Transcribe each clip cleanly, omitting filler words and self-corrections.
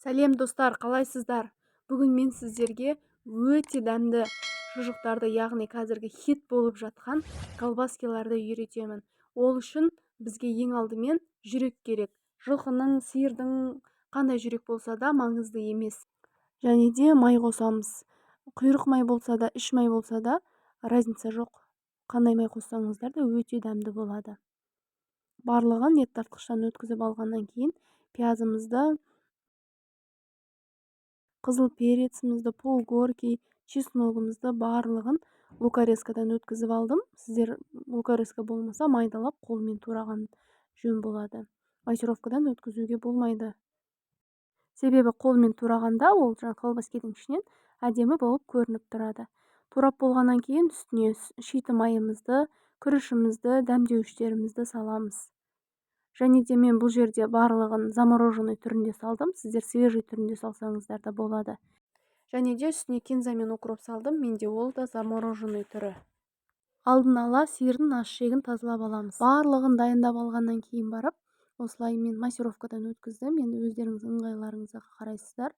Сәлем достар, қалайсыздар? Бүгін мен сіздерге өте дәмді шұжықтарды, яғни қазіргі хит болып жатқан колбаскаларды үйретемін. Ол үшін бізге ең алдымен жүрек керек. Жылқының, сиырдың қандай жүрек болса да маңызды емес. Және де май қосамыз. Құйрық май болса да, іш май болса да разница жоқ. Қандай май қоссаңыздар да өте дәмді болады. Барлығын ет тартқыштан өткізіп алғаннан кейін пиязымызды, қызыл перецімізді, полгорки, чесногымызды барлығын лукарескадан өткізіп алдым. Сіздер лукареска болмаса майдалап қолмен тураған жөн болады. Массировкадан өткізуге болмайды. Себебі қолмен турағанда ол колбаскенің ішінен әдемі болып көрініп тұрады. Турап болғаннан кейін үстіне шиті майымызды, күрішімізді, дәмдеуіштерімізді саламыз. Және де мен бұл жерде барлығын замороженный түрінде салдым. Сіздер свежий түрінде салсаңыздар да болады. Және де үстіне кинза мен укроп салдым. Менде ол да замороженный түрі. Алдын ала сиырдың аш шегін тазалап аламыз. Барлығын дайындап алғаннан кейін барып, осылай мен массировкадан өткіздім. Енді өздеріңіз ыңғайларыңызға қарайсыздар.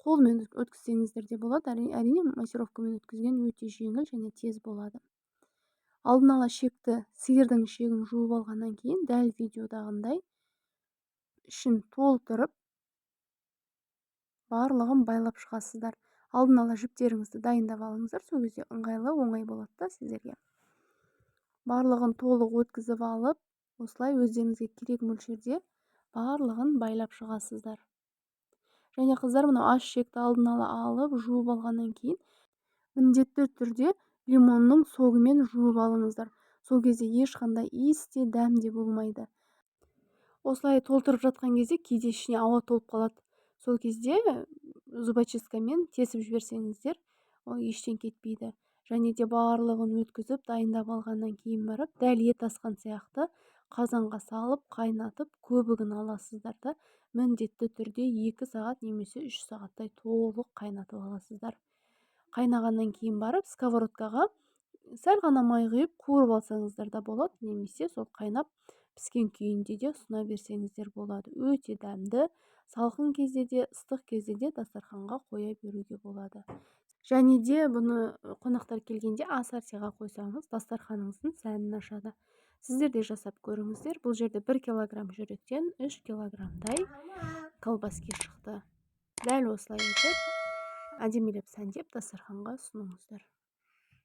Қолмен өткізсеңіздер де болады. Әрине массировкамен өткізген өте жеңіл және тез болады. Алдын ала шекті, сиырдың шегін жуып алғаннан кейін дәл видеодағындай ішін толтырып барлығын байлап шығасыздар. Алдын ала жіптеріңізді дайындап алыңыздар, сол кезде ыңғайлы, оңай болады да сіздерге. Барлығын толық өткізіп алып, осылай өздеріңізге керек мөлшерде барлығын байлап шығасыздар. Және қыздар, мынау аш шекті алдын ала алып, жуып алғаннан кейін міндетті түрде лимонның согымен жуып алыңыздар. Сол кезде ешқандай иіс те, дәм де болмайды. Осылай толтырып жатқан кезде кейде ішіне ауа толып қалады. Сол кезде зубочисткамен тесіп жіберсеңіздер, ол ештен кетпейді. Және де барлығын өткізіп дайындап алғаннан кейін барып, дәл ет асқан сияқты қазанға салып, қайнатып, көбігін аласыздар да міндетті түрде 2 сағат немесе 3 сағаттай толық қайнатып аласыздар. Қайнағаннан кейін барып, сковородкаға сәл ғана май құйып қуырып алсаңыздар да болады, немесе сол қайнап піскен күйінде де ұсына берсеңіздер болады. Өте дәмді, салқын кезде де, ыстық кезде де дастарханға қоя беруге болады. Және де бұны қонақтар келгенде ассортиға қойсаңыз, дастарханыңыздың сәнін ашады. Сіздер де жасап көріңіздер. Бұл жерде 1 килограмм жүректен 3 килограммдай колбаски шықты. Дәл осылай етіп әдемілеп сәндеп дастарханға ұсыныңыздар.